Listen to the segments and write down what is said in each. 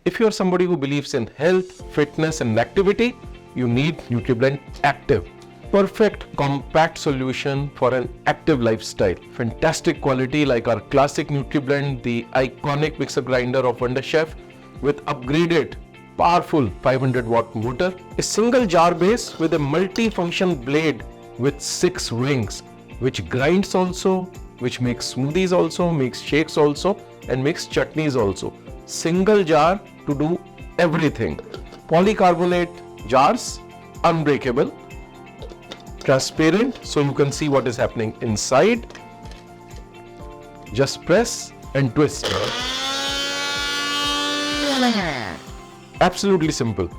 If you are somebody who believes in health, fitness and activity, you need Nutri-blend Activ. Perfect compact solution for an active lifestyle. Fantastic quality like our classic Nutri-blend, the iconic mixer grinder of Wonderchef with upgraded powerful 500 watt motor. A single jar base with a multi-function blade with 6 rings, which grinds also, which makes smoothies also, makes shakes also and makes chutneys also. Single jar to do everything. Polycarbonate jars, unbreakable, transparent so you can see what is happening inside. Just press and twist. Absolutely simple.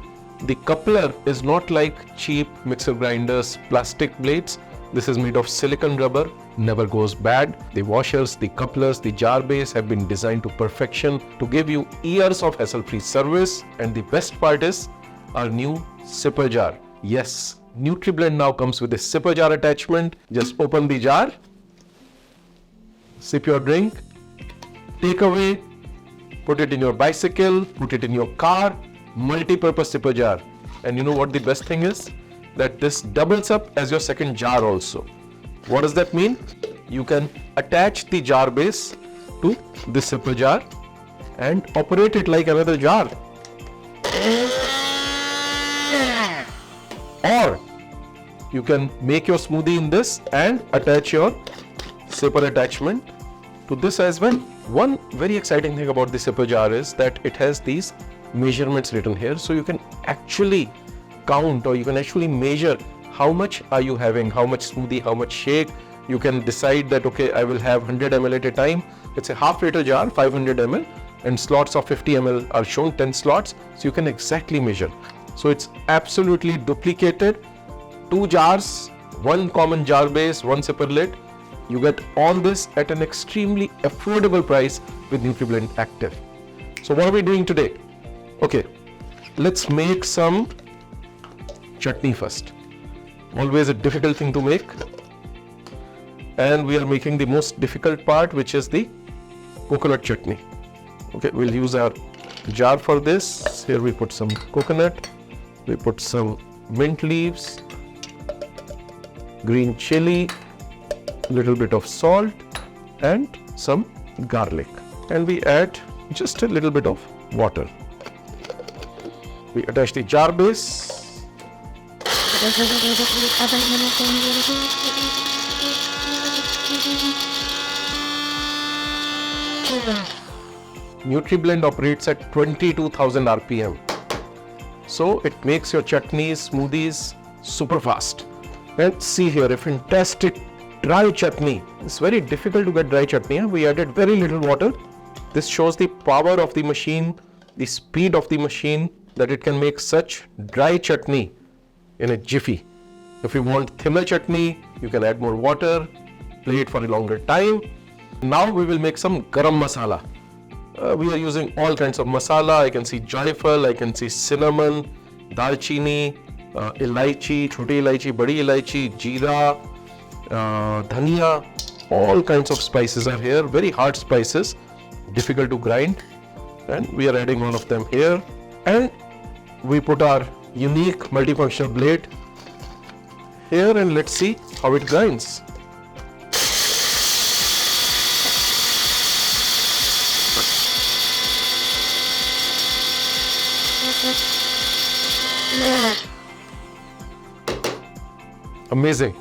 The coupler is not like cheap mixer grinders plastic blades. This is made of silicone rubber, never goes bad. The washers, the couplers, the jar base have been designed to perfection to give you years of hassle-free service. And the best part is our new sipper jar. Yes, Nutri-blend now comes with a sipper jar attachment. Just open the jar, sip your drink, take away, put it in your bicycle, put it in your car, multi-purpose sipper jar. And you know what the best thing is? That this doubles up as your second jar also. What does that mean? You can attach the jar base to the sipper jar and operate it like another jar. Or you can make your smoothie in this and attach your sipper attachment to this as well. One very exciting thing about the sipper jar is that it has these measurements written here, so you can actually count or you can actually measure how much are you having, how much smoothie, how much shake. You can decide that okay, I will have 100 ml at a time. It's a half liter jar, 500 ml, and slots of 50 ml are shown, 10 slots, so you can exactly measure. So it's absolutely duplicated. 2 jars, 1 common jar base, 1 sipper lid. You get all this at an extremely affordable price with Nutri-blend Activ. So what are we doing today? Okay, let's make some chutney first. Always a difficult thing to make. And we are making the most difficult part, which is the coconut chutney. Okay, we'll use our jar for this. Here we put some coconut, we put some mint leaves, green chili, little bit of salt and some garlic. And we add just a little bit of water. We attach the jar base. Nutri-blend operates at 22,000 RPM. So it makes your chutneys, smoothies super fast. And see here, a fantastic dry chutney. It's very difficult to get dry chutney. We added very little water. This shows the power of the machine, the speed of the machine, that it can make such dry chutney in a jiffy. If you want thinner chutney, you can add more water, play it for a longer time. Now we will make some garam masala. We are using all kinds of masala. I can see jaifal, I can see cinnamon, dalchini, elaichi, choti elaichi, badi elaichi, jeera, dhania. All kinds of spices are here. Very hard spices, difficult to grind. And we are adding one of them here. And we put our unique multifunctional blade here and let's see how it grinds. Amazing.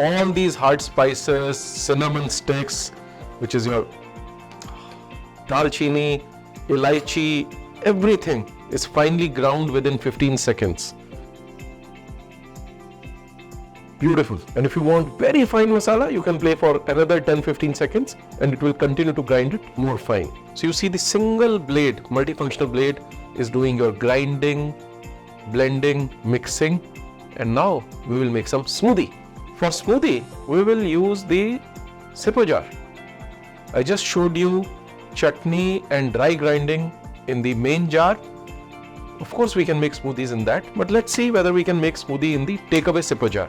All these hard spices, cinnamon sticks, which is your dalchini, elaichi, everything is finely ground within 15 seconds. Beautiful. And if you want very fine masala, you can play for another 10-15 seconds and it will continue to grind it more fine. So you see the single blade, multifunctional blade is doing your grinding, blending, mixing. And now we will make some smoothie. For smoothie, we will use the sipper jar. I just showed you chutney and dry grinding in the main jar. Of course, we can make smoothies in that, but let's see whether we can make smoothie in the takeaway sipper jar.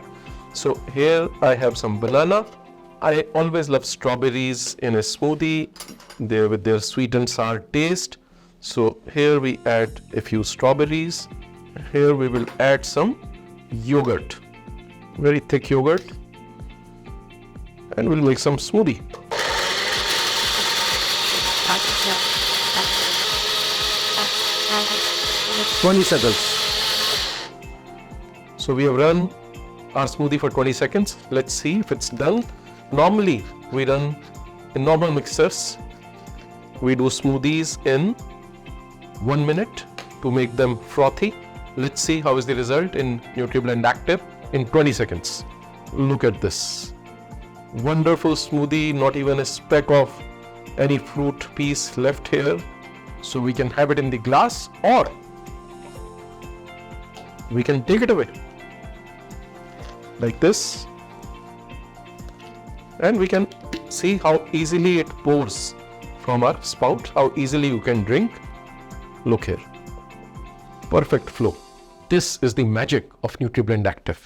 So here I have some banana. I always love strawberries in a smoothie with their sweet and sour taste. So here we add a few strawberries. Here we will add some yogurt, very thick yogurt, and we'll make some smoothie. seconds. So we have run our smoothie for 20 seconds. Let's see if it's done. Normally we run in normal mixers. We do smoothies in 1 minute to make them frothy. Let's see how is the result in Nutri-blend Activ in 20 seconds. Look at this. Wonderful smoothie, not even a speck of any fruit piece left here. So we can have it in the glass or we can take it away like this, and we can see how easily it pours from our spout, how easily you can drink. Look here, perfect flow. This is the magic of Nutri-blend Activ.